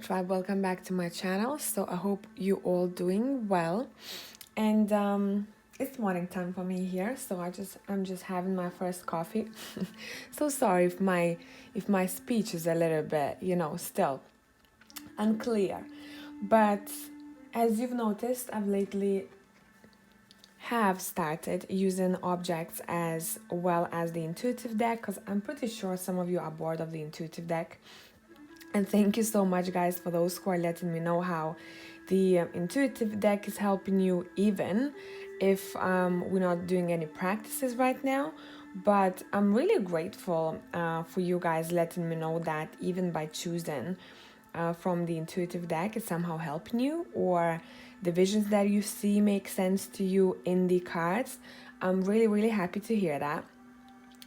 tribe, welcome back to my channel. So I hope you all doing well, and it's morning time for me here, so I'm just having my first coffee. So sorry if my speech is a little bit, still unclear, but as you've noticed, I've lately have started using objects as well as the intuitive deck, because I'm pretty sure some of you are bored of the intuitive deck. And thank you so much, guys, for those who are letting me know how the intuitive deck is helping you, even if we're not doing any practices right now. But I'm really grateful for you guys letting me know that even by choosing from the intuitive deck, it's somehow helping you, or the visions that you see make sense to you in the cards. I'm really, really happy to hear that.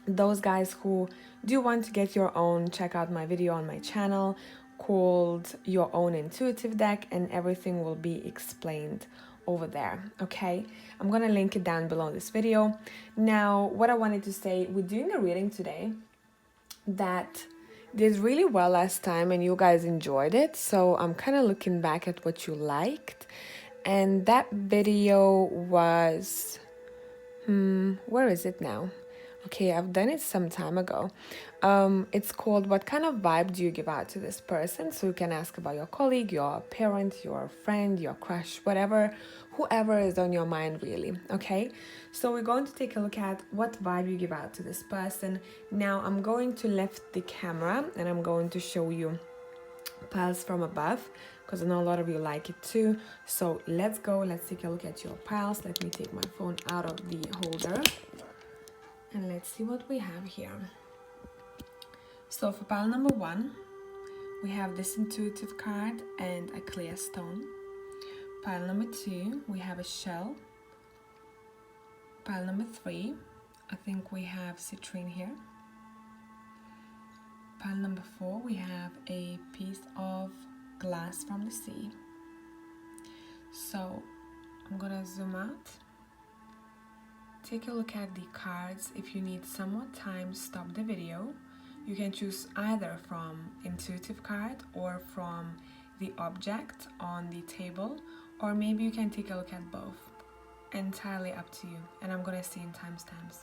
Those guys who do want to get your own, check out my video on my channel called Your Own Intuitive Deck, and everything will be explained over there. Okay, I'm gonna link it down below this video. Now, what I wanted to say, we're doing a reading today that did really well last time and you guys enjoyed it, so I'm kind of looking back at what you liked. And that video was where is it now? Okay, I've done it some time ago. It's called What Kind of Vibe Do You Give Out to This Person? So you can ask about your colleague, your parent, your friend, your crush, whatever, whoever is on your mind, really. Okay, so we're going to take a look at what vibe you give out to this person. Now I'm going to lift the camera and I'm going to show you piles from above, because I know a lot of you like it too. So let's go, let's take a look at your piles. Let me take my phone out of the holder and let's see what we have here. So for pile number 1, we have this intuitive card and a clear stone. Pile number 2, we have a shell. Pile number 3, I think we have citrine here. Pile number 4, we have a piece of glass from the sea. So I'm gonna zoom out. Take a look at the cards. If you need some more time, stop the video. You can choose either from intuitive card or from the object on the table, or maybe you can take a look at both. Entirely up to you, and I'm gonna see in timestamps.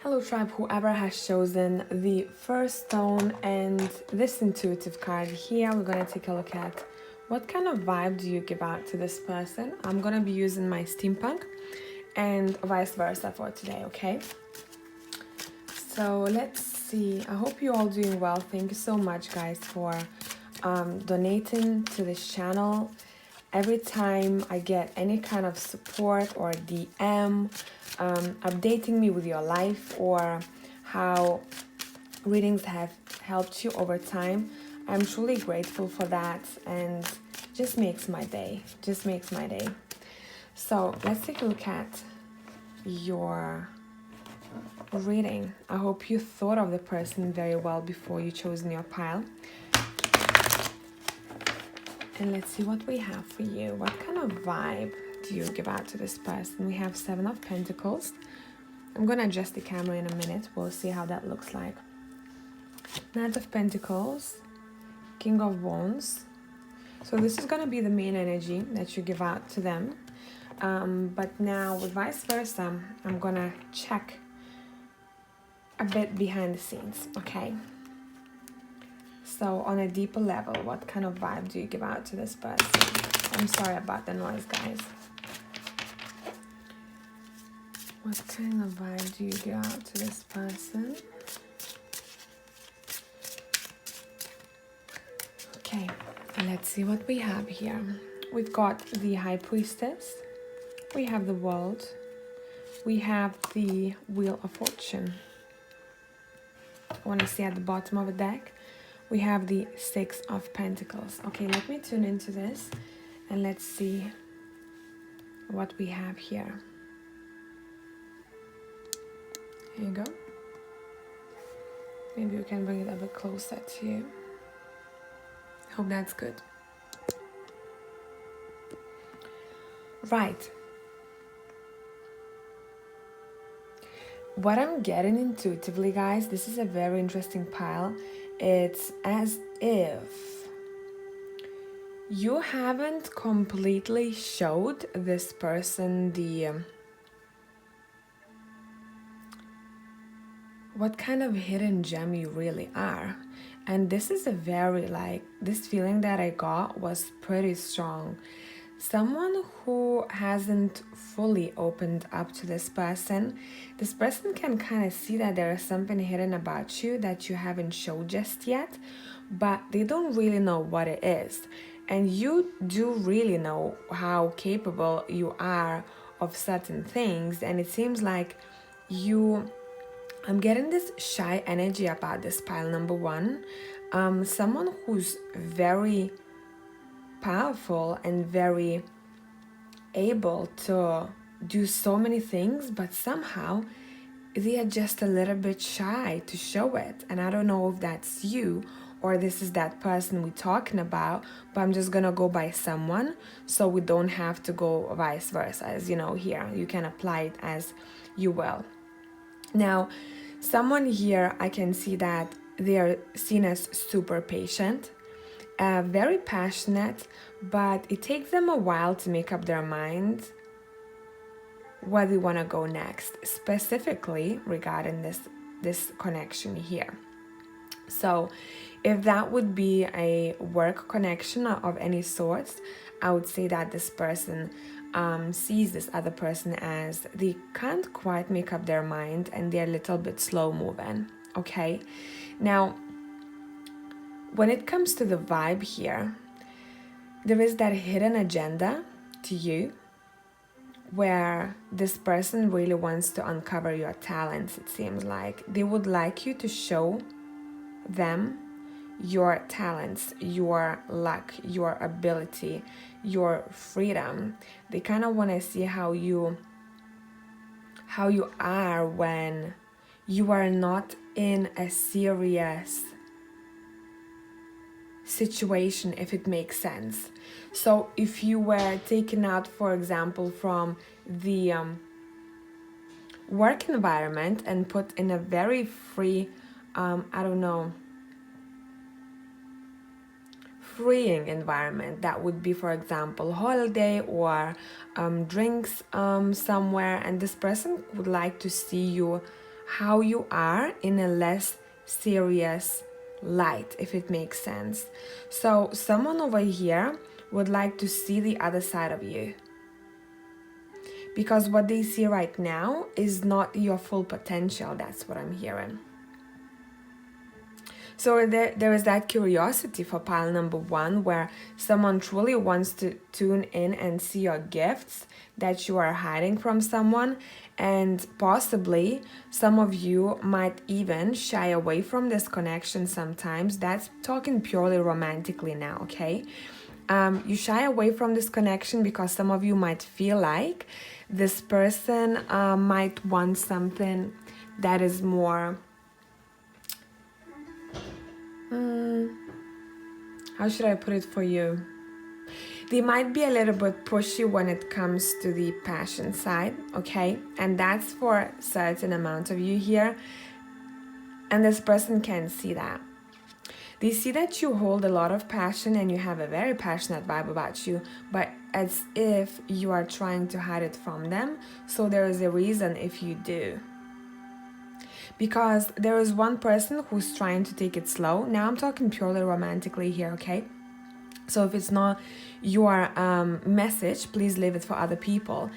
Hello tribe, whoever has chosen the first stone and this intuitive card here, we're going to take a look at what kind of vibe do you give out to this person. I'm going to be using my steampunk and vice versa for today, okay? So let's see. I hope you're all doing well. Thank you so much, guys, for donating to this channel. Every time I get any kind of support or DM, updating me with your life or how readings have helped you over time, I'm truly grateful for that, and just makes my day. So let's take a look at your reading. I hope you thought of the person very well before you chose in your pile. And let's see what we have for you. What kind of vibe do you give out to this person? We have 7 of Pentacles. I'm going to adjust the camera in a minute. We'll see how that looks like. Knight of Pentacles. King of Wands. So this is going to be the main energy that you give out to them. But now with vice versa, I'm going to check a bit behind the scenes, okay? So on a deeper level, what kind of vibe do you give out to this person? I'm sorry about the noise, guys. What kind of vibe do you give out to this person? Okay, let's see what we have here. We've got the High Priestess. We have the World. We have the Wheel of Fortune. I want to see at the bottom of the deck. We have the 6 of Pentacles. Okay, let me tune into this and let's see what we have here. Here you go. Maybe we can bring it a bit closer to you. Hope that's good. Right. What I'm getting intuitively, guys, this is a very interesting pile. It's as if you haven't completely showed this person the what kind of hidden gem you really are. And this is a very, this feeling that I got was pretty strong. Someone who hasn't fully opened up to this person can kind of see that there is something hidden about you that you haven't showed just yet, but they don't really know what it is. And you do really know how capable you are of certain things, and it seems like I'm getting this shy energy about this pile number one. Someone who's very powerful and very able to do so many things, but somehow they are just a little bit shy to show it. And I don't know if that's you or this is that person we're talking about, but I'm just gonna go by someone so we don't have to go vice versa. As you know, here you can apply it as you will. Now, someone here, I can see that they are seen as super patient, very passionate, but it takes them a while to make up their mind where they want to go next, specifically regarding this connection here. So if that would be a work connection of any sorts, I would say that this person sees this other person as they can't quite make up their mind and they're a little bit slow moving. Okay, now when it comes to the vibe here, there is that hidden agenda to you where this person really wants to uncover your talents. It seems like they would like you to show them your talents, your luck, your ability, your freedom. They kind of want to see how you are when you are not in a serious situation, if it makes sense. So if you were taken out, for example, from the work environment and put in a very free, freeing environment, that would be, for example, holiday or drinks somewhere, and this person would like to see you how you are in a less serious light, if it makes sense. So someone over here would like to see the other side of you, because what they see right now is not your full potential. That's what I'm hearing. So there is that curiosity for pile number one, where someone truly wants to tune in and see your gifts that you are hiding from someone, and possibly some of you might even shy away from this connection sometimes. That's talking purely romantically now, okay? You shy away from this connection because some of you might feel like this person might want something that is more... how should I put it for you? They might be a little bit pushy when it comes to the passion side, okay? And that's for a certain amount of you here. And this person can see that. They see that you hold a lot of passion and you have a very passionate vibe about you, but as if you are trying to hide it from them. So there is a reason if you do. Because there is one person who's trying to take it slow. Now I'm talking purely romantically here, okay? So if it's not your message, please leave it for other people.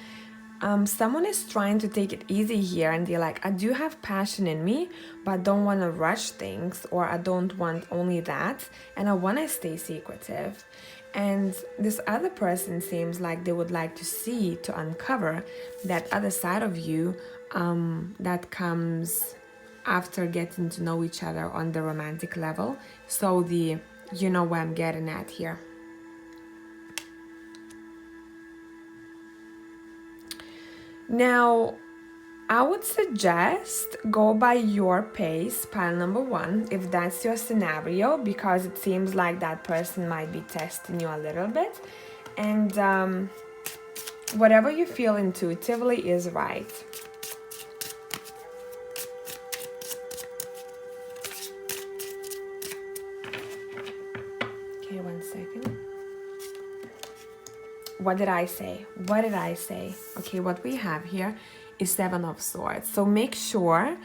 Someone is trying to take it easy here, and they're like, I do have passion in me, but I don't want to rush things, or I don't want only that, and I want to stay secretive. And this other person seems like they would like to see, to uncover that other side of you that comes after getting to know each other on the romantic level. So you know where I'm getting at here. Now, I would suggest go by your pace, pile number one, if that's your scenario, because it seems like that person might be testing you a little bit. And whatever you feel intuitively is right. Okay, 1 second. What did I say? What did I say? Okay, what we have here is Seven of Swords. So make sure,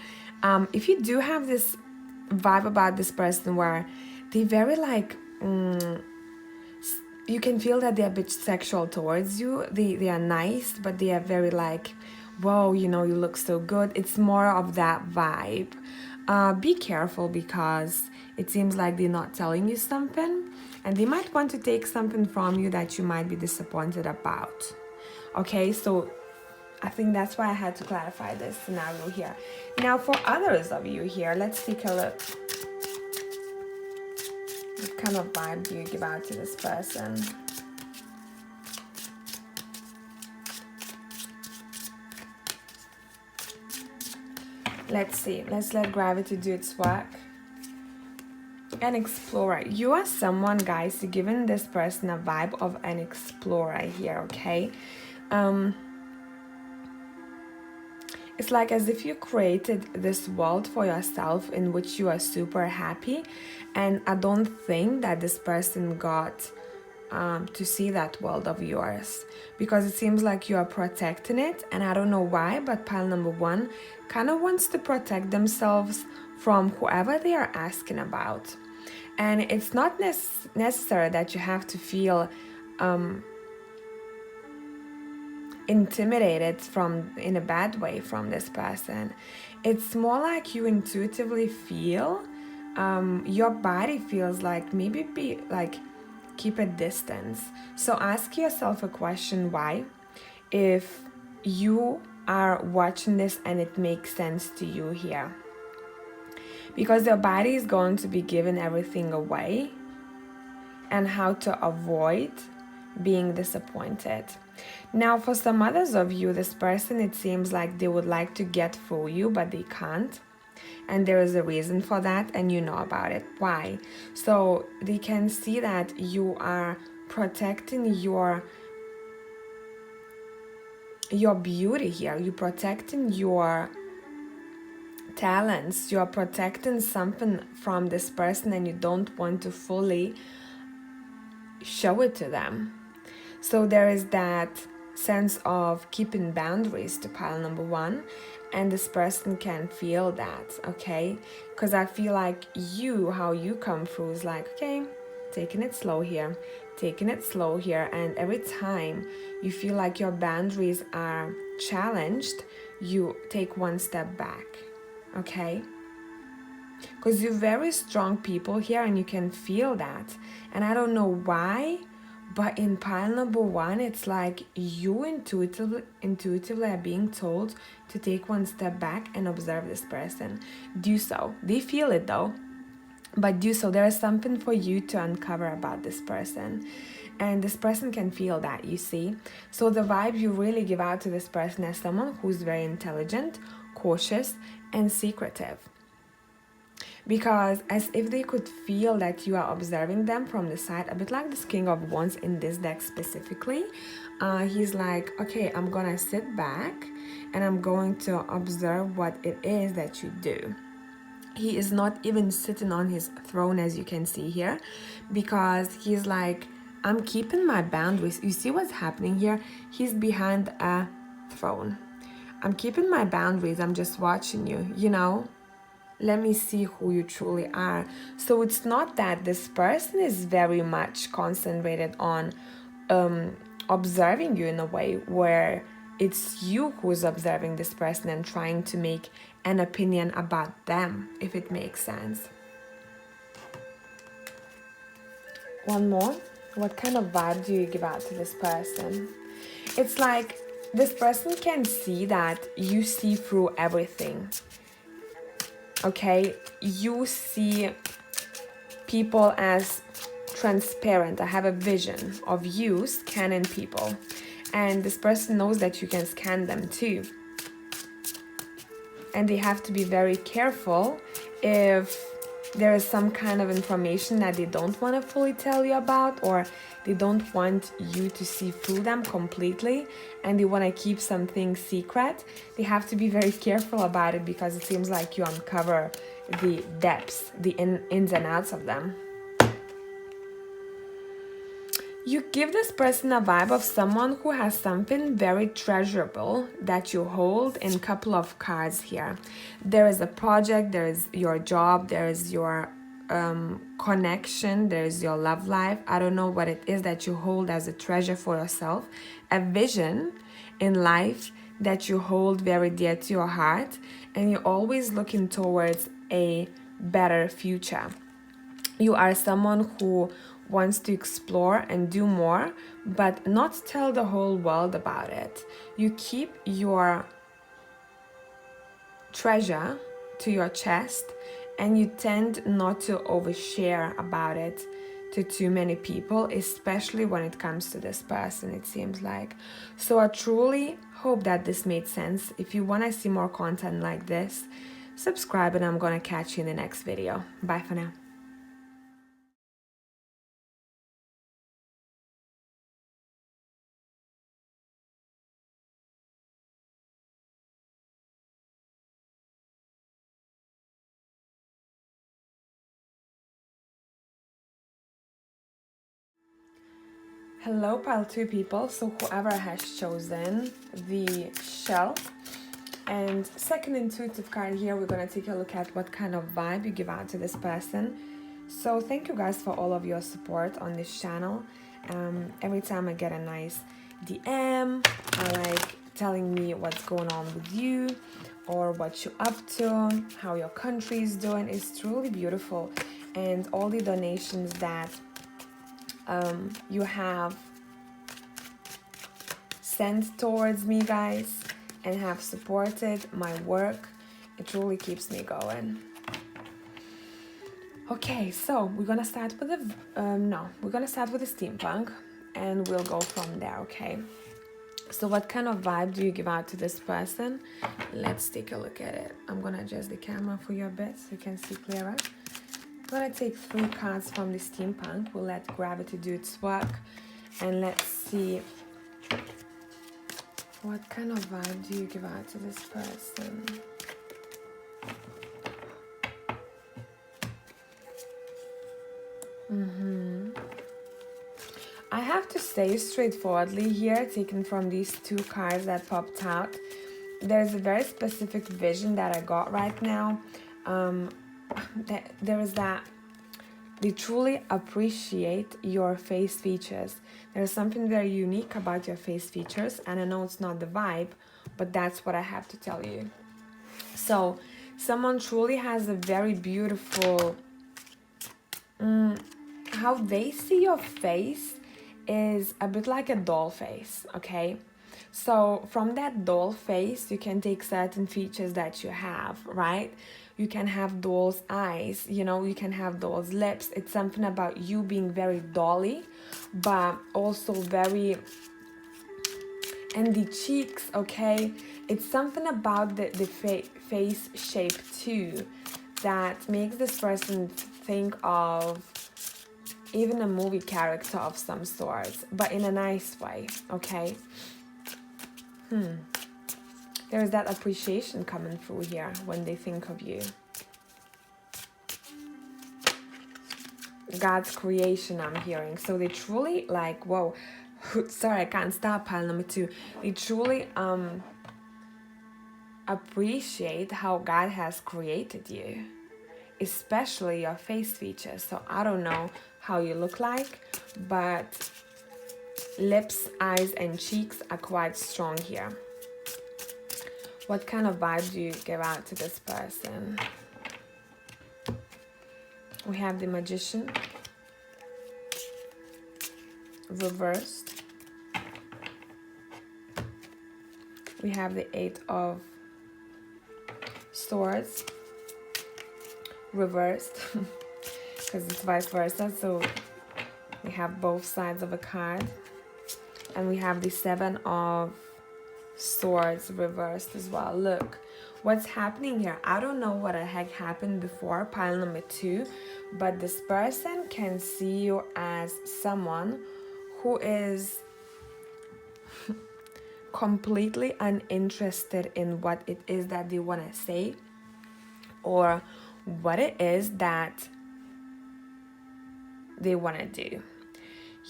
if you do have this vibe about this person where they very like, you can feel that they're a bit sexual towards you. They are nice, but they are very like, whoa, you know, you look so good. It's more of that vibe. Be careful, because it seems like they're not telling you something, and they might want to take something from you that you might be disappointed about. Okay, so I think that's why I had to clarify this scenario here. Now, for others of you here, let's take a look. What kind of vibe do you give out to this person? Let's see. Let's let gravity do its work. An explorer. You are someone, guys, giving this person a vibe of an explorer here, okay? It's like as if you created this world for yourself in which you are super happy, and I don't think that this person got to see that world of yours, because it seems like you are protecting it, and I don't know why, but pile number one kind of wants to protect themselves from whoever they are asking about. And it's not necessary that you have to feel intimidated in a bad way from this person. It's more like you intuitively feel, your body feels like maybe keep a distance. So ask yourself a question, why? If you are watching this and it makes sense to you here. Because your body is going to be giving everything away, and how to avoid being disappointed. Now, for some others of you, this person, it seems like they would like to get through you, but they can't. And there is a reason for that, and you know about it. Why? So they can see that you are protecting your beauty here. You're protecting your talents. You're protecting something from this person, and you don't want to fully show it to them. So there is that sense of keeping boundaries to pile number one, and this person can feel that, okay? Because I feel like how you come through is like, okay, taking it slow here, and every time you feel like your boundaries are challenged, you take one step back, okay? Because you're very strong people here, and you can feel that. And I don't know why, but in pile number one, it's like you intuitively are being told to take one step back and observe this person. Do so. They feel it though, but do so. There is something for you to uncover about this person. And this person can feel that, you see. So the vibe you really give out to this person as someone who's very intelligent, cautious, and secretive. Because as if they could feel that you are observing them from the side, a bit like this King of Wands in this deck specifically. He's like, okay, I'm gonna sit back and I'm going to observe what it is that you do. He is not even sitting on his throne, as you can see here, because he's like, I'm keeping my boundaries. You see what's happening here? He's behind a throne. I'm keeping my boundaries. I'm just watching you, you know? Let me see who you truly are. So it's not that this person is very much concentrated on observing you in a way where it's you who's observing this person and trying to make an opinion about them, if it makes sense. One more. What kind of vibe do you give out to this person? It's like this person can see that you see through everything. Okay, you see people as transparent. I have a vision of you scanning people, and this person knows that you can scan them too. and they have to be very careful if there is some kind of information that they don't want to fully tell you about, or they don't want you to see through them completely and they want to keep some things secret. They have to be very careful about it, because it seems like you uncover the depths, the ins and outs of them. You give this person a vibe of someone who has something very treasurable that you hold in a couple of cards here. There is a project, there is your job, there is your connection, there is your love life. I don't know what it is that you hold as a treasure for yourself. A vision in life that you hold very dear to your heart, and you're always looking towards a better future. You are someone who wants to explore and do more, but not tell the whole world about it. You keep your treasure to your chest, and you tend not to overshare about it to too many people, especially when it comes to this person, it seems like. So I truly hope that this made sense. If you want to see more content like this, subscribe, and I'm gonna catch you in the next video. Bye for now. Hello, pile 2 people. So whoever has chosen the shell and second intuitive card here, we're going to take a look at what kind of vibe you give out to this person. So thank you guys for all of your support on this channel. Every time I get a nice DM, I like telling me what's going on with you or what you're up to, how your country is doing. It's truly beautiful. And all the donations that you have sent towards me, guys, and have supported my work, it really keeps me going. Okay, so we're gonna start with we're gonna start with the steampunk, and we'll go from there. Okay, so what kind of vibe do you give out to this person? Let's take a look at it. I'm gonna adjust the camera for you a bit so you can see clearer. I'm gonna take 3 cards from the steampunk. We'll let gravity do its work, and let's see what kind of vibe do you give out to this person. I have to say straightforwardly here, taken from these 2 cards that popped out, there's a very specific vision that I got right now. There is that they truly appreciate your face features. There's something very unique about your face features, and I know it's not the vibe, but that's what I have to tell you. So someone truly has a very beautiful how they see your face is a bit like a doll face, okay? So from that doll face, you can take certain features that you have, right? You can have doll's eyes, you know, you can have doll's lips. It's something about you being very dolly, but also very, and the cheeks, okay? It's something about the face shape too that makes this person think of even a movie character of some sort, but in a nice way, okay? There's that appreciation coming through here when they think of you. God's creation, I'm hearing. So they truly like, whoa, sorry, I can't stop, pile number 2. They truly appreciate how God has created you, especially your face features. So I don't know how you look like, but lips, eyes, and cheeks are quite strong here. What kind of vibe do you give out to this person? We have the Magician, reversed. We have the 8 of Swords, reversed, because it's vice versa, so we have both sides of a card. And we have the 7 of Swords reversed as well. Look, what's happening here? I don't know what the heck happened before, pile number 2, but this person can see you as someone who is completely uninterested in what it is that they want to say, or what it is that they want to do.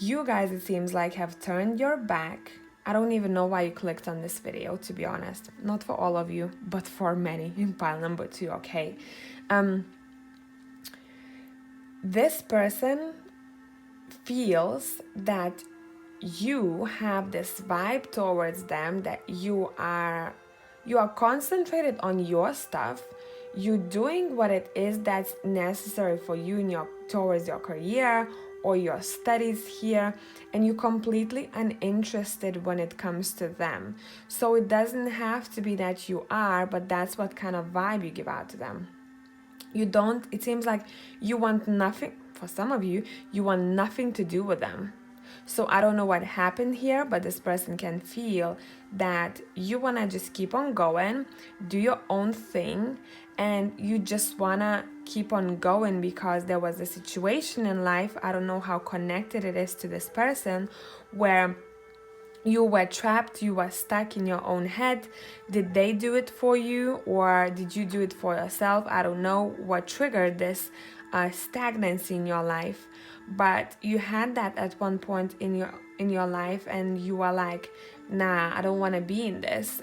You guys, it seems like, have turned your back. I don't even know why you clicked on this video, to be honest. Not for all of you, but for many in pile number 2, okay? This person feels that you have this vibe towards them, that you are concentrated on your stuff. You're doing what it is that's necessary for you in towards your career or your studies here, and you're completely uninterested when it comes to them. So it doesn't have to be that you are, but that's what kind of vibe you give out to them. It seems like you want nothing, for some of you, you want nothing to do with them. So I don't know what happened here, but this person can feel that you want to just keep on going, do your own thing, and you just want to keep on going because there was a situation in life, I don't know how connected it is to this person, where you were trapped, you were stuck in your own head. Did they do it for you, or did you do it for yourself? I don't know what triggered this stagnancy in your life, but you had that at one point in your life, and you were like, nah, I don't want to be in this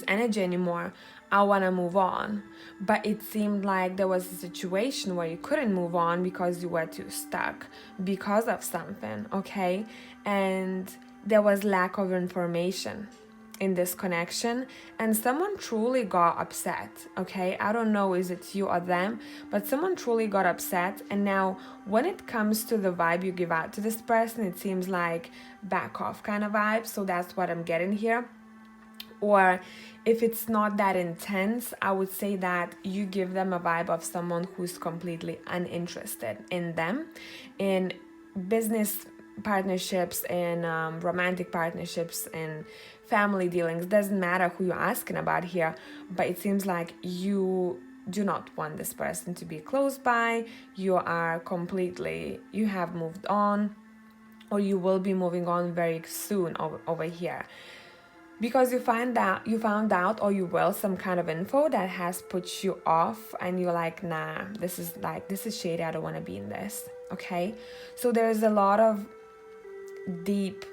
energy anymore. I want to move on. But it seemed like there was a situation where you couldn't move on because you were too stuck because of something, okay? And there was lack of information in this connection, and someone truly got upset, okay? I don't know, is it you or them, but someone truly got upset. And now when it comes to the vibe you give out to this person, it seems like back off kind of vibe. So that's what I'm getting here. Or if it's not that intense, I would say that you give them a vibe of someone who's completely uninterested in them, in business partnerships, in romantic partnerships, in family dealings. Doesn't matter who you're asking about here, but it seems like you do not want this person to be close by. You have moved on, or you will be moving on very soon over here. Because you found out, or you will, some kind of info that has put you off, and you're like, nah, this is shady, I don't want to be in this, okay? So there's a lot of deep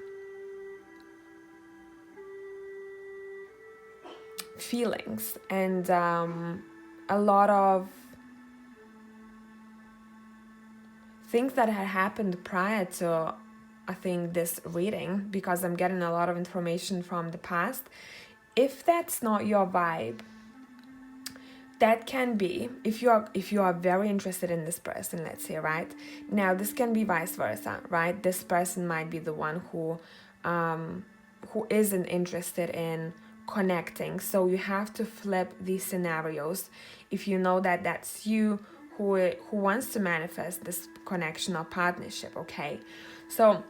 feelings, and a lot of things that had happened prior to, I think, this reading, because I'm getting a lot of information from the past. If that's not your vibe, that can be, if you are very interested in this person, let's say, right? Now this can be vice versa, right? This person might be the one who isn't interested in connecting. So you have to flip these scenarios. If you know that that's you who wants to manifest this connection or partnership, okay? So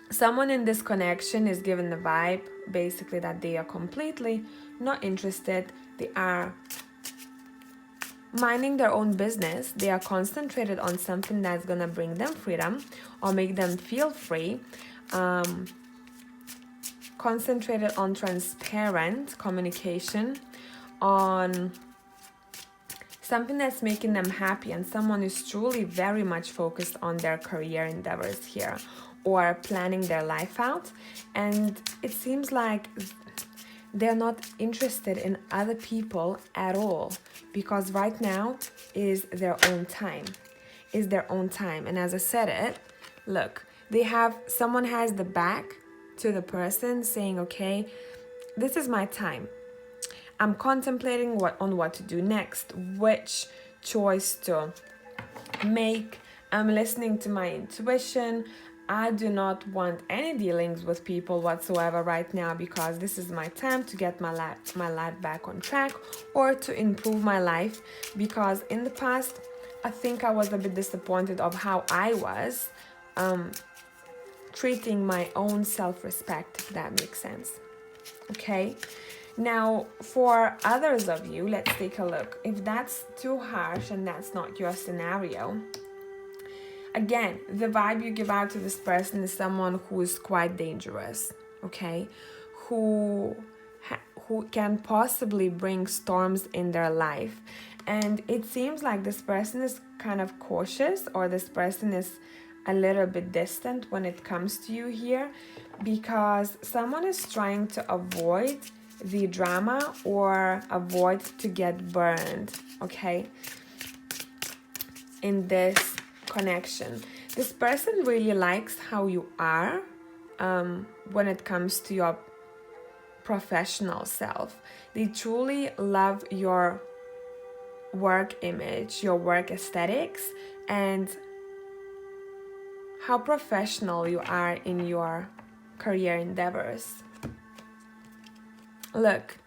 someone in this connection is given the vibe, basically, that they are completely not interested. They are minding their own business. They are concentrated on something that's gonna bring them freedom or make them feel free. Concentrated on transparent communication, on something that's making them happy, and someone is truly very much focused on their career endeavors here, or planning their life out. And it seems like they're not interested in other people at all, because right now is their own time. And as I said it, look, someone has the back to the person saying, okay, this is my time. I'm contemplating what to do next, which choice to make. I'm listening to my intuition. I do not want any dealings with people whatsoever right now, because this is my time to get my life back on track, or to improve my life, because in the past I think I was a bit disappointed of how I was treating my own self-respect, if that makes sense. Okay, Now, for others of you, let's take a look. If that's too harsh and that's not your scenario, again, the vibe you give out to this person is someone who is quite dangerous, okay? Who can possibly bring storms in their life. And it seems like this person is kind of cautious, or this person is a little bit distant when it comes to you here, because someone is trying to avoid the drama or avoid to get burned, okay, in this connection. This person really likes how you are when it comes to your professional self. They truly love your work image, your work aesthetics, and how professional you are in your career endeavors. Look,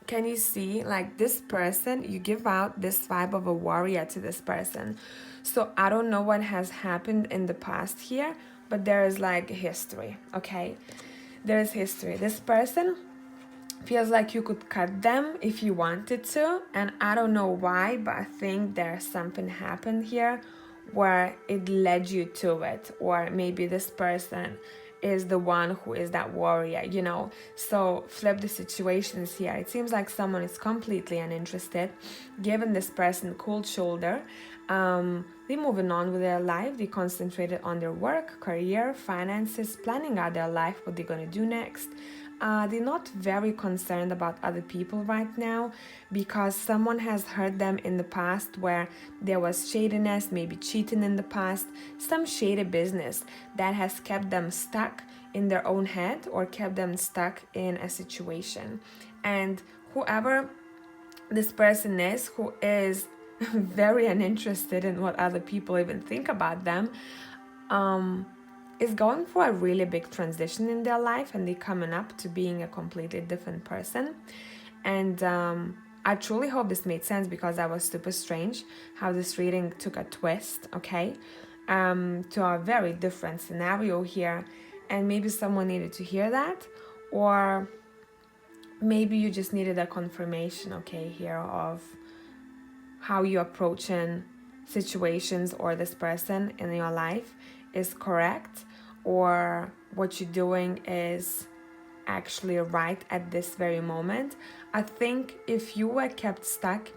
can you see, like, this person, you give out this vibe of a warrior to this person. So I don't know what has happened in the past here, but there is like history, okay? There is history. This person feels like you could cut them if you wanted to, and I don't know why, but I think there's something happened here where it led you to it, or maybe this person is the one who is that warrior, you know. So flip the situations here. It seems like someone is completely uninterested, giving this person cold shoulder. They're moving on with their life. They concentrated on their work, career, finances, planning out their life, what they're gonna do next. They're not very concerned about other people right now, because someone has hurt them in the past where there was shadiness, maybe cheating in the past, some shady business that has kept them stuck in their own head or kept them stuck in a situation. And whoever this person is, who is very uninterested in what other people even think about them, is going for a really big transition in their life, and they're coming up to being a completely different person. And I truly hope this made sense, because that was super strange how this reading took a twist, okay, to a very different scenario here. And maybe someone needed to hear that, or maybe you just needed a confirmation, okay, here of how you're approaching situations or this person in your life is correct, or what you're doing is actually right at this very moment. I think if you were kept stuck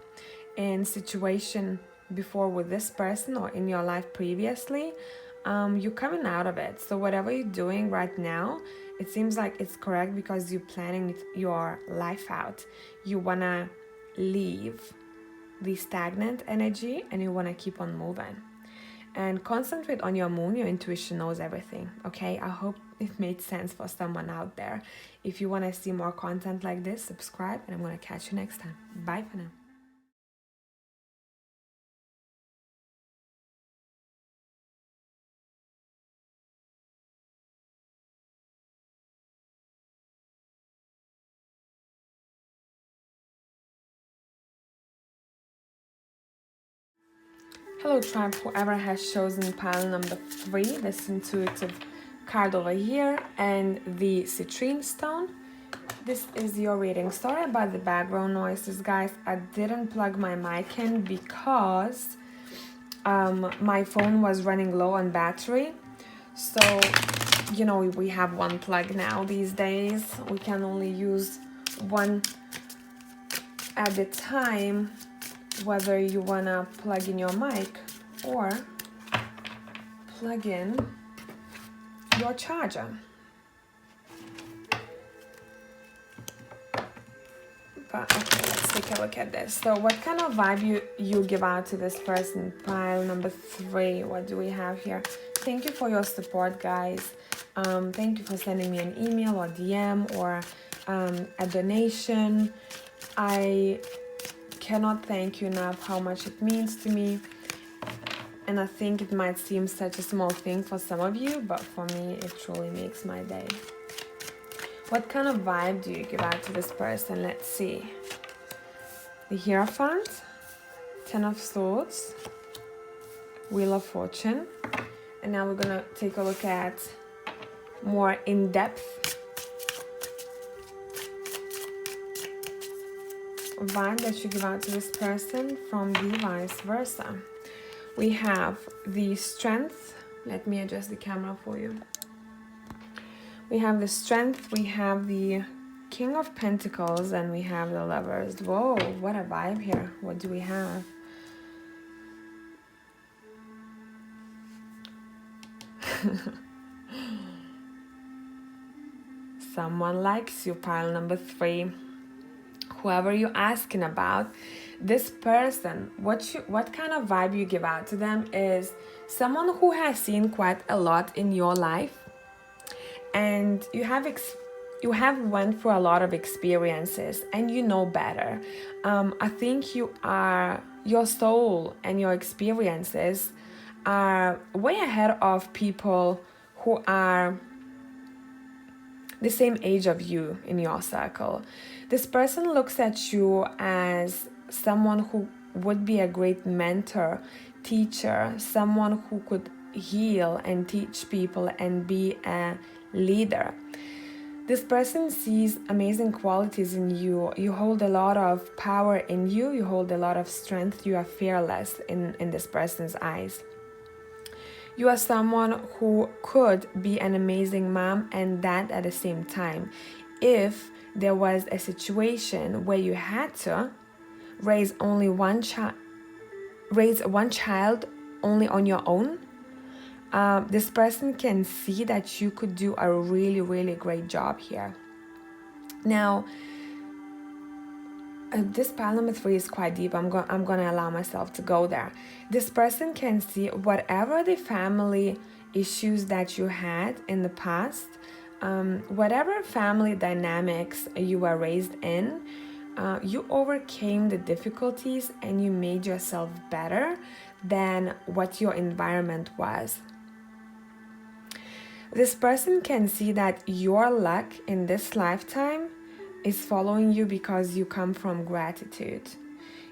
in situation before with this person or in your life previously, you're coming out of it. So whatever you're doing right now, it seems like it's correct, because you're planning your life out. You want to leave the stagnant energy and you want to keep on moving. And concentrate on your moon. Your intuition knows everything, okay? I hope it made sense for someone out there. If you want to see more content like this, subscribe, and I'm going to catch you next time. Bye for now. Hello tribe, whoever has chosen pile number 3, this intuitive card over here, and the citrine stone. This is your reading. Sorry about the background noises, guys. I didn't plug my mic in because my phone was running low on battery. So, you know, we have one plug now these days. We can only use one at a time, whether you want to plug in your mic or plug in your charger. But okay, let's take a look at this. So what kind of vibe you give out to this person? Pile number 3, what do we have here? Thank you for your support, guys. Thank you for sending me an email or DM or a donation. I cannot thank you enough how much it means to me. And I think it might seem such a small thing for some of you, but for me, it truly makes my day. What kind of vibe do you give out to this person? Let's see. The Hierophant, 10 of Swords, Wheel of Fortune. And now we're gonna take a look at more in-depth vibe that you give out to this person from the vice versa. We have the strength. Let me adjust the camera for you. We have the strength, we have the King of Pentacles, and we have the Lovers. Whoa, what a vibe here. What do we have? Someone likes you, pile number 3. Whoever you're asking about, this person, what kind of vibe you give out to them is someone who has seen quite a lot in your life, and you have went through a lot of experiences and you know better. I think your soul and your experiences are way ahead of people who are the same age of you in your circle. This person looks at you as someone who would be a great mentor, teacher, someone who could heal and teach people and be a leader. This person sees amazing qualities in you. You hold a lot of power in you. You hold a lot of strength. You are fearless in this person's eyes. You are someone who could be an amazing mom and dad at the same time. If there was a situation where you had to raise one child only on your own, this person can see that you could do a really, really great job here. Now, this pile number 3 is quite deep. I'm gonna allow myself to go there. This person can see whatever the family issues that you had in the past, whatever family dynamics you were raised in, you overcame the difficulties and you made yourself better than what your environment was. This person can see that your luck in this lifetime is following you because you come from gratitude.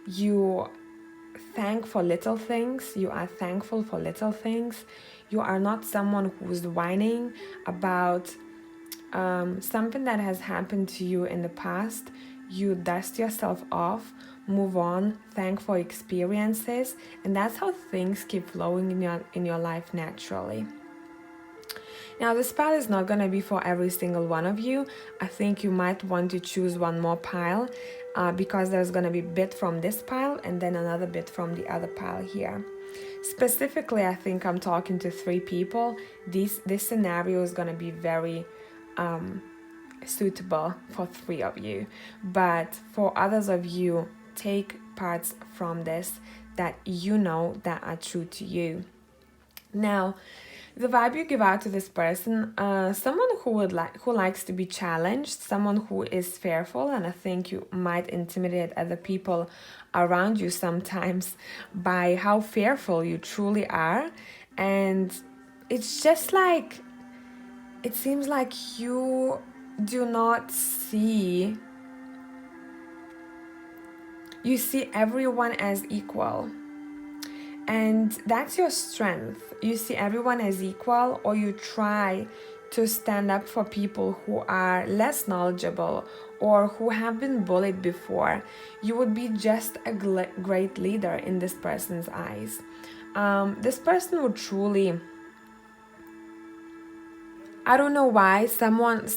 You thank for little things. You are thankful for little things. You are not someone who's whining about something that has happened to you in the past. You dust yourself off, move on, thank for experiences, and that's how things keep flowing in your life naturally. Now, this pile is not going to be for every single one of you. I think you might want to choose one more pile because there's going to be a bit from this pile and then another bit from the other pile here. Specifically, I think I'm talking to 3 people. This scenario is going to be very suitable for 3 of you. But for others of you, take parts from this that you know that are true to you. Now, the vibe you give out to this person, someone who likes to be challenged, someone who is fearful, and I think you might intimidate other people around you sometimes by how fearful you truly are. And it's just like, it seems like you do not see, you see everyone as equal. And that's your strength. You see everyone as equal, or you try to stand up for people who are less knowledgeable or who have been bullied before. You would be just a great leader in this person's eyes. This person would truly, I don't know why, someone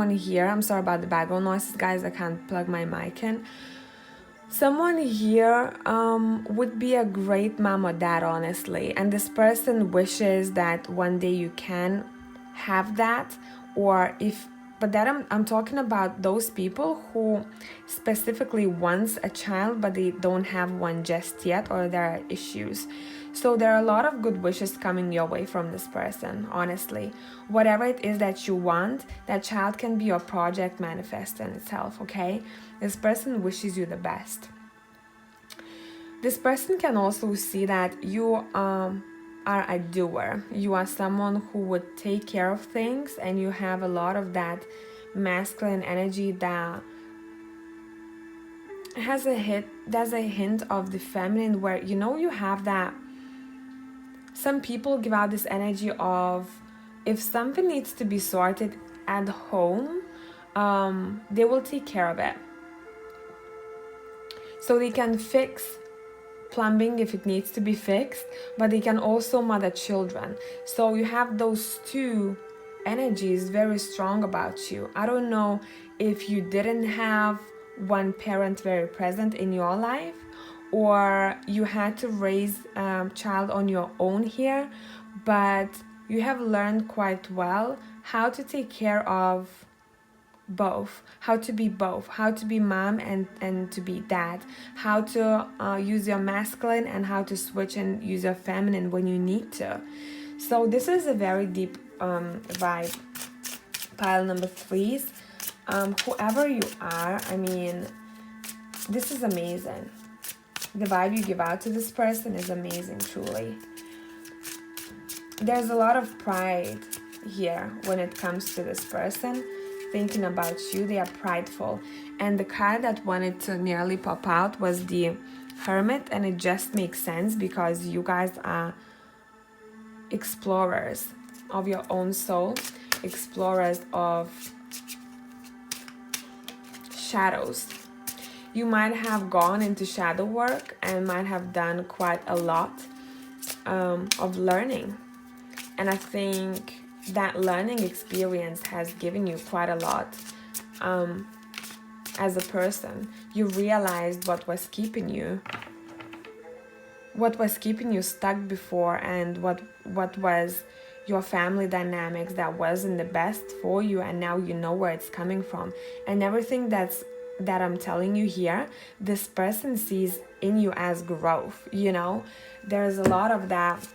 here, I'm sorry about the background noises, guys, I can't plug my mic in. Someone here would be a great mom or dad, honestly, and this person wishes that one day you can have that, but that I'm talking about those people who specifically wants a child but they don't have one just yet, or there are issues. So there are a lot of good wishes coming your way from this person, honestly. Whatever it is that you want, that child can be your project manifest in itself, okay? This person wishes you the best. This person can also see that you are a doer. You are someone who would take care of things, and you have a lot of that masculine energy that has a hint of the feminine, where you have that. Some people give out this energy of, if something needs to be sorted at home, they will take care of it. So they can fix plumbing if it needs to be fixed, but they can also mother children. So you have those two energies very strong about you. I don't know if you didn't have one parent very present in your life, or you had to raise a child on your own here, but you have learned quite well how to take care of both, how to be both, how to be mom and to be dad, how to use your masculine and how to switch and use your feminine when you need to. So this is a very deep vibe. Pile number 3s, whoever you are, I mean, this is amazing. The vibe you give out to this person is amazing, truly. There's a lot of pride here when it comes to this person thinking about you. They are prideful, and the card that wanted to nearly pop out was the Hermit, and it just makes sense because you guys are explorers of your own soul, explorers of shadows. You might have gone into shadow work and might have done quite a lot of learning, and I think that learning experience has given you quite a lot as a person. You realized what was keeping you stuck before, and what was your family dynamics that wasn't the best for you, and now you know where it's coming from. And everything that I'm telling you here, this person sees in you as growth, you know. There's a lot of that.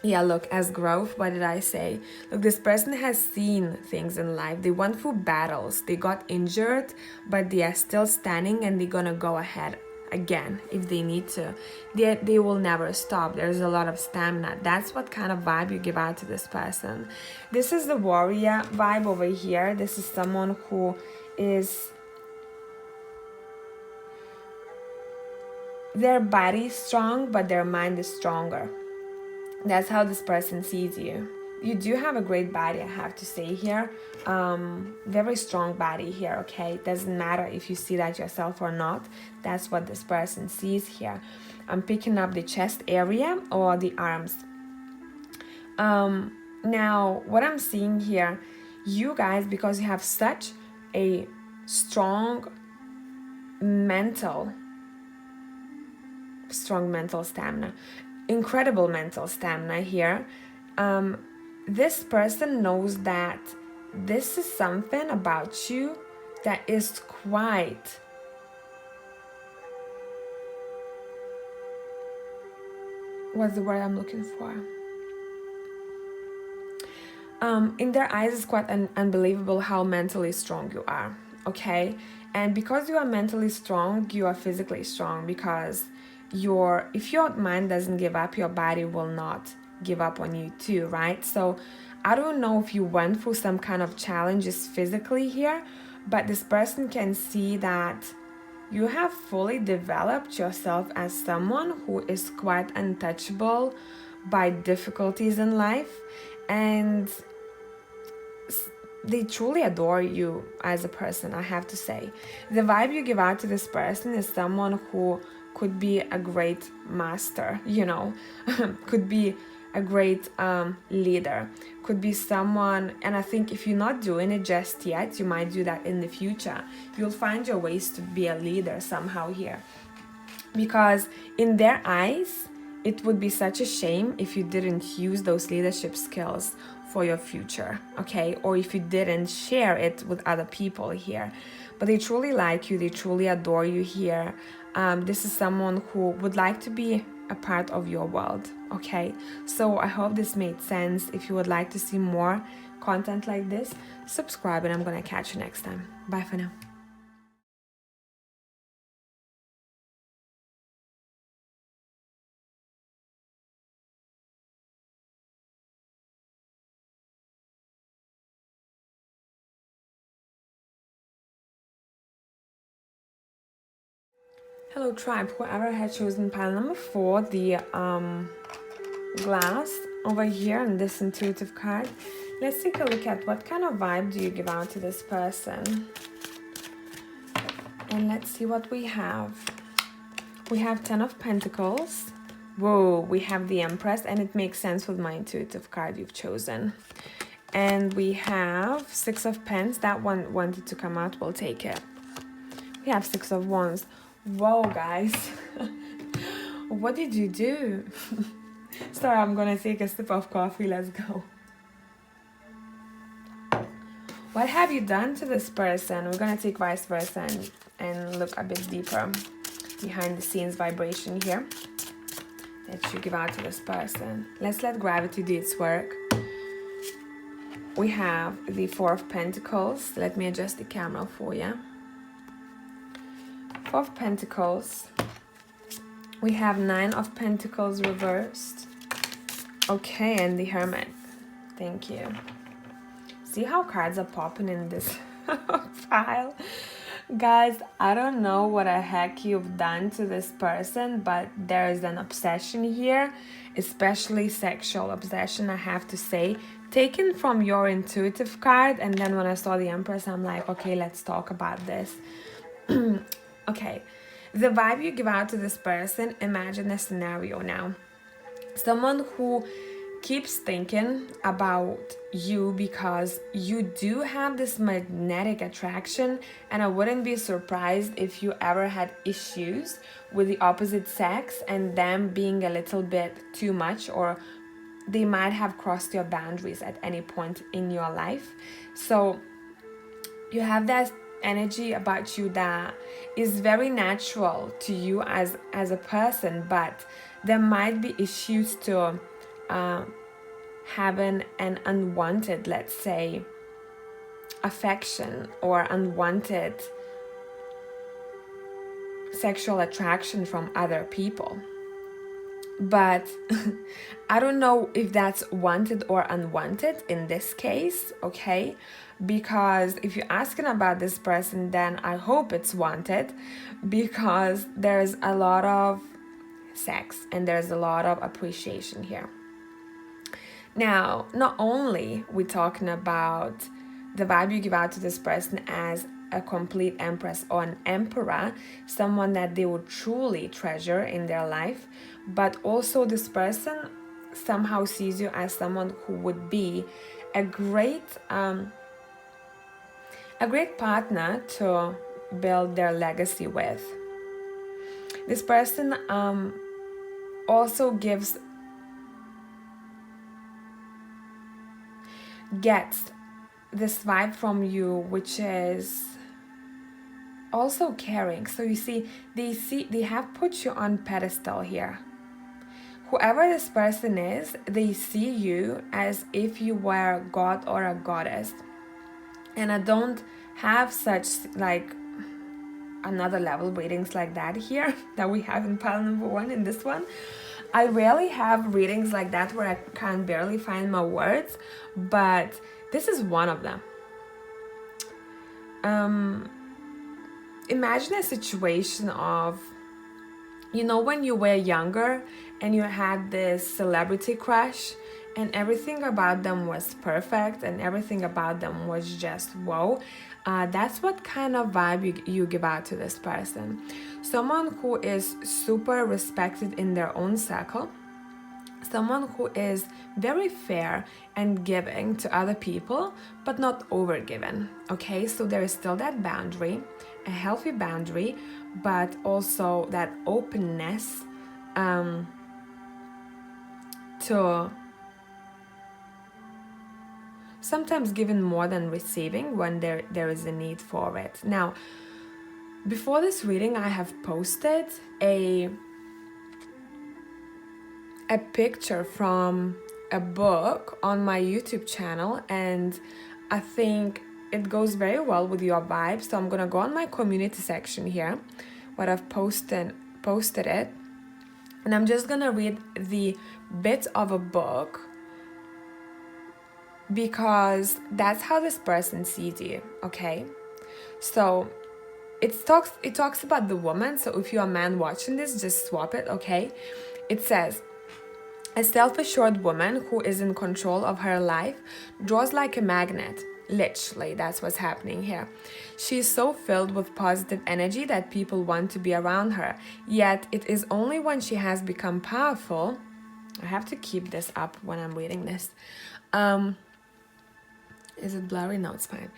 Yeah, look, as growth, what did I say? Look, this person has seen things in life. They went through battles. They got injured, but they are still standing, and they're gonna go ahead again if they need to. They will never stop. There's a lot of stamina. That's what kind of vibe you give out to this person. This is the warrior vibe over here. This is someone who is, their body is strong, but their mind is stronger. That's how this person sees you. You do have a great body, I have to say here. Very strong body here, okay? It doesn't matter if you see that yourself or not. That's what this person sees here. I'm picking up the chest area or the arms. Now, what I'm seeing here, you guys, because you have such a strong mental stamina, incredible mental stamina here, this person knows that this is something about you that is quite what's the word I'm looking for? In their eyes, it's quite unbelievable how mentally strong you are, okay? And because you are mentally strong, you are physically strong, because if your mind doesn't give up, your body will not give up on you too, right? So I don't know if you went through some kind of challenges physically here, but this person can see that you have fully developed yourself as someone who is quite untouchable by difficulties in life, and they truly adore you as a person, I have to say. The vibe you give out to this person is someone who could be a great master, you know, could be a great leader, could be someone, and I think if you're not doing it just yet, you might do that in the future. You'll find your ways to be a leader somehow here, because in their eyes, it would be such a shame if you didn't use those leadership skills for your future, okay? Or if you didn't share it with other people here. But they truly like you, they truly adore you here. This is someone who would like to be a part of your world, okay? So I hope this made sense. If you would like to see more content like this, subscribe, and I'm gonna catch you next time. Bye for now. Hello tribe, whoever had chosen pile number 4, the glass over here and this intuitive card. Let's take a look at what kind of vibe do you give out to this person. And let's see what we have. We have 10 of Pentacles. Whoa, we have the Empress, and it makes sense with my intuitive card you've chosen. And we have 6 of Pence. That one wanted to come out. We'll take it. We have 6 of Wands. Whoa, guys. What did you do? Sorry, I'm gonna take a sip of coffee. Let's go. What have you done to this person? We're gonna take vice versa and look a bit deeper behind the scenes vibration here that you give out to this person. Let's let gravity do its work. We have the 4 of Pentacles. Let me adjust the camera for you. 4 of Pentacles. We have 9 of Pentacles reversed. Okay, and the Hermit. Thank you. See how cards are popping in this file? Guys, I don't know what the heck you've done to this person, but there is an obsession here, especially sexual obsession, I have to say, taken from your intuitive card. And then when I saw the Empress, I'm like, okay, let's talk about this. Okay, the vibe you give out to this person, imagine a scenario now. Someone who keeps thinking about you because you do have this magnetic attraction, and I wouldn't be surprised if you ever had issues with the opposite sex and them being a little bit too much, or they might have crossed your boundaries at any point in your life. So you have that energy about you that is very natural to you as a person, but there might be issues to having an unwanted, let's say, affection or unwanted sexual attraction from other people. But I don't know if that's wanted or unwanted in this case, okay? Because if you're asking about this person, then I hope it's wanted, because there's a lot of sex and there's a lot of appreciation here. Now, not only we're talking about the vibe you give out to this person as a complete Empress or an Emperor, someone that they would truly treasure in their life, but also this person somehow sees you as someone who would be a great partner to build their legacy with. This person also gets this vibe from you, which is also caring. So you see, they have put you on pedestal here. Whoever this person is, they see you as if you were a god or a goddess. And I don't have such like another level readings like that here that we have in pile number 1 in this one. I rarely have readings like that where I can barely find my words, but this is one of them. Imagine a situation of, you know, when you were younger and you had this celebrity crush and everything about them was perfect and everything about them was just whoa. That's what kind of vibe you give out to this person. Someone who is super respected in their own circle. Someone who is very fair and giving to other people, but not over-giving. Okay, so there is still that boundary, a healthy boundary, but also that openness to sometimes giving more than receiving when there is a need for it. Now, before this reading, I have posted a picture from a book on my YouTube channel, and I think it goes very well with your vibe. So I'm gonna go on my community section here, where I've posted it, and I'm just gonna read the bit of a book, because that's how this person sees you. Okay, so it talks about the woman. So if you're a man watching this, just swap it. Okay, it says, a self-assured woman who is in control of her life draws like a magnet. Literally, that's what's happening here. She's so filled with positive energy that people want to be around her. Yet, it is only when she has become powerful. I have to keep this up when I'm reading this. Is it blurry? No, it's fine.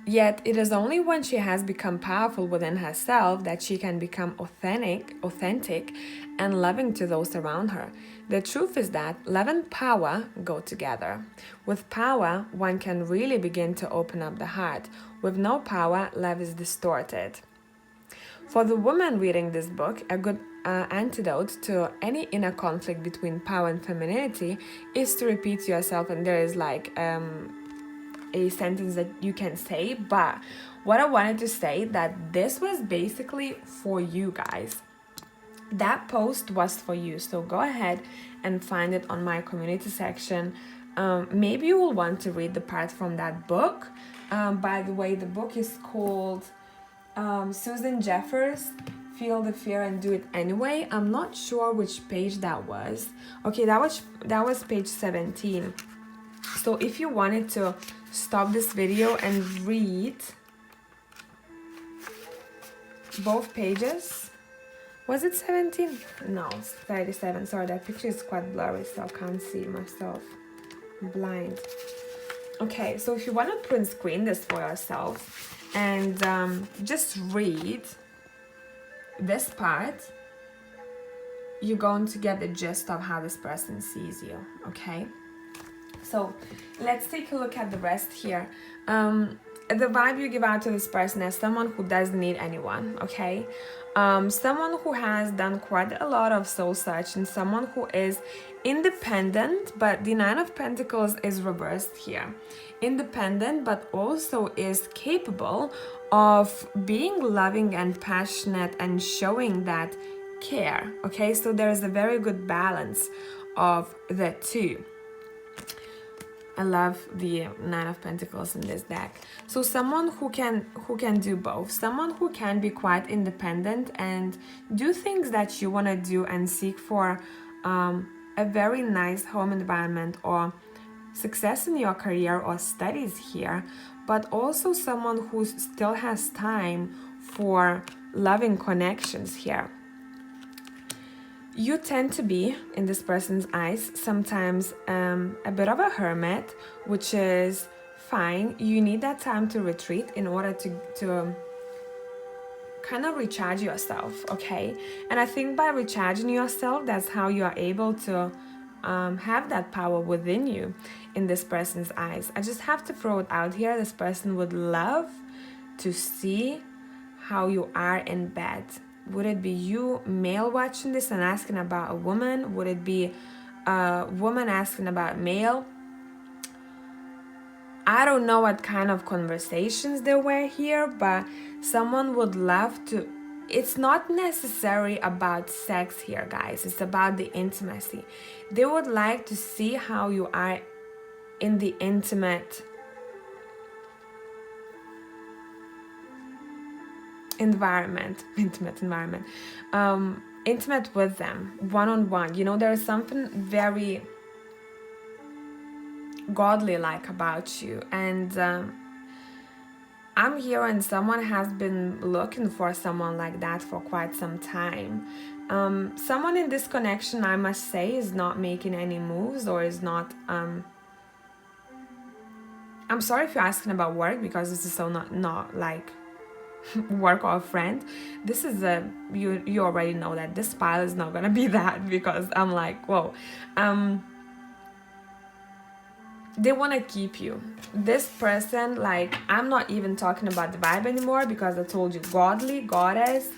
Yet, it is only when she has become powerful within herself that she can become authentic, and loving to those around her. The truth is that love and power go together. With power, one can really begin to open up the heart. With no power, love is distorted. For the woman reading this book, a good antidote to any inner conflict between power and femininity is to repeat to yourself, and there is like a sentence that you can say, but what I wanted to say that this was basically for you guys. That post was for you, so go ahead and find it on my community section. Maybe you will want to read the part from that book. By the way, the book is called Susan Jeffers, Feel the Fear and Do It Anyway. I'm not sure which page that was. Okay, that was page 17. So if you wanted to stop this video and read both pages, was it 17? No, it's 37. Sorry, that picture is quite blurry, so I can't see myself. I'm blind. Okay, so if you want to print screen this for yourself and just read this part, you're going to get the gist of how this person sees you, okay? So let's take a look at the rest here. The vibe you give out to this person is someone who doesn't need anyone, okay? Someone who has done quite a lot of soul searching, someone who is independent, but the Nine of Pentacles is reversed here. Independent, but also is capable of being loving and passionate and showing that care, okay? So there is a very good balance of the two. I love the Nine of Pentacles in this deck. So someone who can do both. Someone who can be quite independent and do things that you want to do and seek for a very nice home environment or success in your career or studies here, but also someone who still has time for loving connections here. You tend to be, in this person's eyes, sometimes a bit of a hermit, which is fine. You need that time to retreat in order to kind of recharge yourself, okay? And I think by recharging yourself, that's how you are able to have that power within you in this person's eyes. I just have to throw it out here. This person would love to see how you are in bed. Would it be you, male, watching this and asking about a woman? Would it be a woman asking about male? I don't know what kind of conversations there were here, but someone would love to. It's not necessarily about sex here, guys. It's about the intimacy. They would like to see how you are in the intimate environment, intimate with them, one-on-one. You know, there's something very godly like about you, and I'm here and someone has been looking for someone like that for quite some time. Someone in this connection, I must say, is not making any moves or is not I'm sorry if you're asking about work, because this is so not like work or a friend. This is you already know that this pile is not gonna be that, because I'm like, whoa. They want to keep you. This person, like, I'm not even talking about the vibe anymore, because I told you, godly, goddess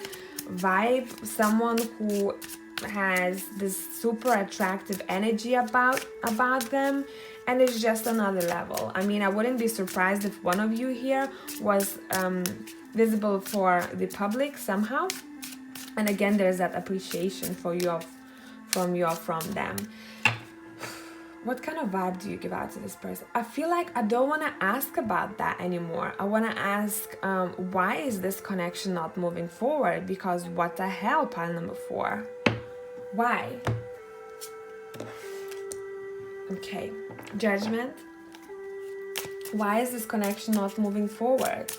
vibe, someone who has this super attractive energy about them, and it's just another level. I mean, I wouldn't be surprised if one of you here was visible for the public somehow. And again, there's that appreciation for you from them. What kind of vibe do you give out to this person? I feel like I don't want to ask about that anymore. I want to ask, why is this connection not moving forward? Because what the hell, pile number 4? Why? Okay, Judgment, Why is this connection not moving forward?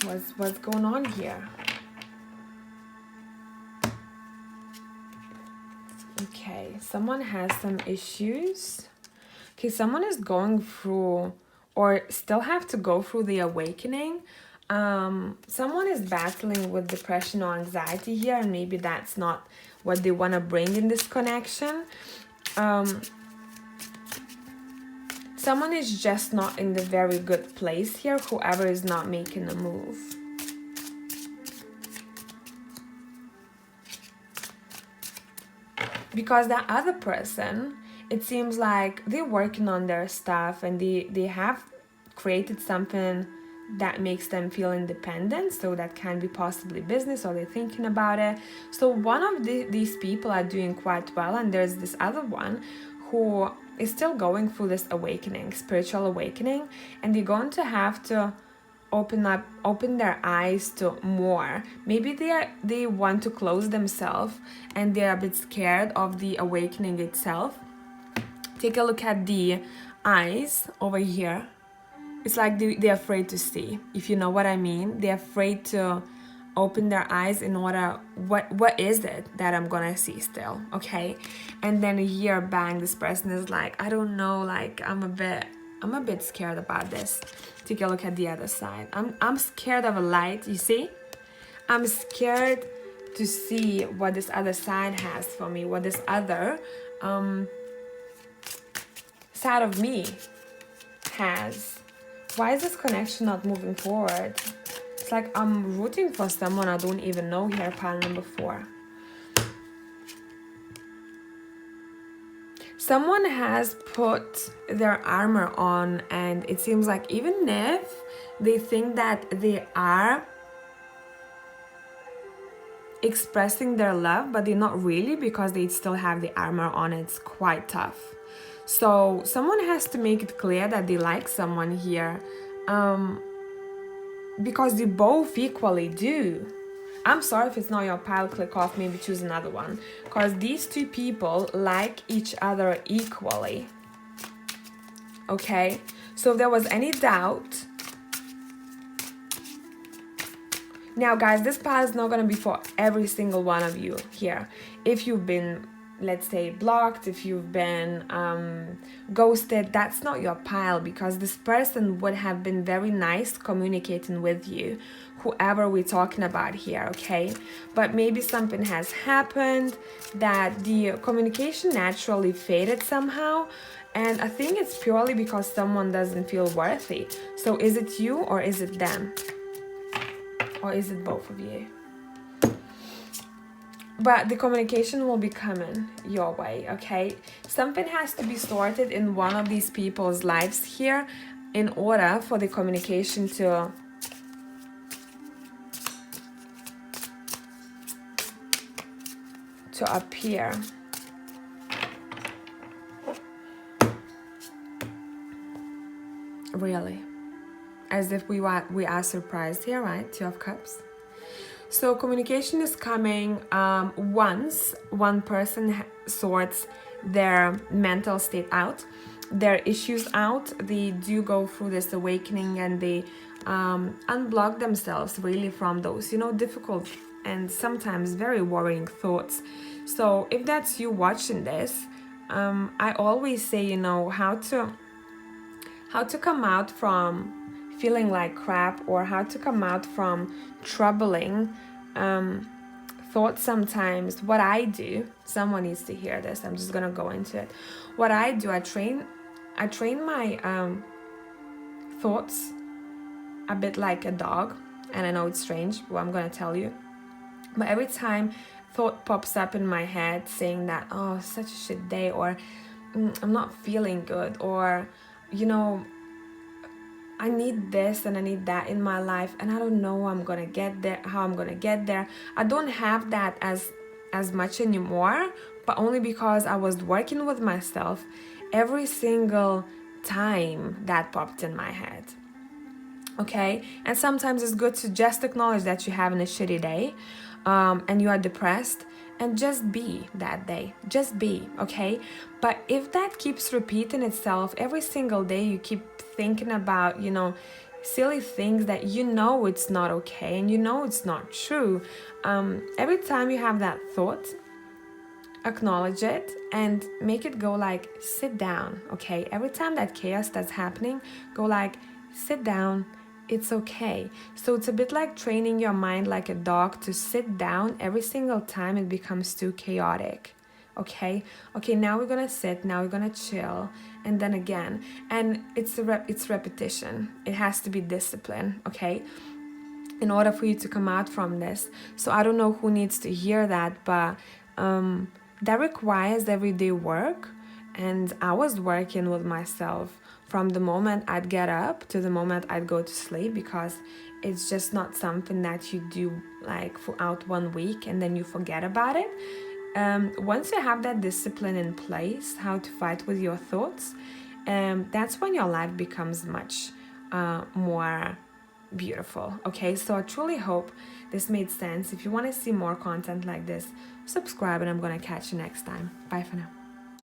What's going on here? Okay, someone has some issues. Okay, someone is going through or still have to go through the awakening. Someone is battling with depression or anxiety here, and maybe that's not what they want to bring in this connection. Someone is just not in the very good place here, whoever is not making a move. Because that other person, it seems like they're working on their stuff and they have created something that makes them feel independent. So that can be possibly business, or they're thinking about it. So one of these people are doing quite well, and there's this other one who is still going through this awakening, spiritual awakening, and they're going to have to open their eyes to more. Maybe they want to close themselves and they're a bit scared of the awakening itself. Take a look at the eyes over here. It's like they're afraid to see, if you know what I mean. They're afraid to open their eyes in order, what is it that I'm gonna see still, okay? And then here, bang, this person is like, I don't know, like I'm a bit scared about this. Take a look at the other side. I'm scared of a light, you see? I'm scared to see what this other side has for me, what this other side of me has. Why is this connection not moving forward? It's like I'm rooting for someone I don't even know here, pile number 4. Someone has put their armor on, and it seems like even if they think that they are expressing their love, but they're not really, because they still have the armor on. It's quite tough. So someone has to make it clear that they like someone here, because they both equally do. I'm sorry if it's not your pile, click off, maybe choose another one. Because these two people like each other equally. Okay? So if there was any doubt... Now guys, this pile is not going to be for every single one of you here. If you've been, let's say, blocked, if you've been ghosted, that's not your pile, because this person would have been very nice communicating with you, whoever we're talking about here, okay? But maybe something has happened that the communication naturally faded somehow, and I think it's purely because someone doesn't feel worthy. So is it you or is it them? Or is it both of you? But the communication will be coming your way, okay? Something has to be sorted in one of these people's lives here in order for the communication to appear. Really. As if we are surprised here, right? 2 of Cups. So communication is coming once one person sorts their mental state out, their issues out. They do go through this awakening, and they unblock themselves really from those, difficult and sometimes very worrying thoughts. So if that's you watching this, I always say, how to come out from feeling like crap, or how to come out from troubling thoughts sometimes. What I do, someone needs to hear this, I'm just gonna go into it. What I do, I train my thoughts a bit like a dog, and I know it's strange, but I'm gonna tell you. But every time thought pops up in my head saying that, oh, such a shit day, or I'm not feeling good, or I need this and I need that in my life, and I don't know how I'm gonna get there. I don't have that as much anymore, but only because I was working with myself every single time that popped in my head. Okay? And sometimes it's good to just acknowledge that you're having a shitty day, and you are depressed, and just be that day. Just be, okay? But if that keeps repeating itself every single day, you keep thinking about, silly things that it's not okay and it's not true. Every time you have that thought, acknowledge it and make it go like, sit down, okay? Every time that chaos that's happening, go like, sit down, it's okay. So it's a bit like training your mind like a dog to sit down every single time it becomes too chaotic. Okay, now we're gonna sit, now we're gonna chill, and then again. And it's repetition. It has to be discipline, okay, in order for you to come out from this. So I don't know who needs to hear that, but that requires everyday work. And I was working with myself from the moment I'd get up to the moment I'd go to sleep, because it's just not something that you do like throughout 1 week and then you forget about it. Once you have that discipline in place, how to fight with your thoughts, that's when your life becomes much more beautiful. Okay, so I truly hope this made sense. If you want to see more content like this, subscribe, and I'm gonna catch you next time. Bye for now.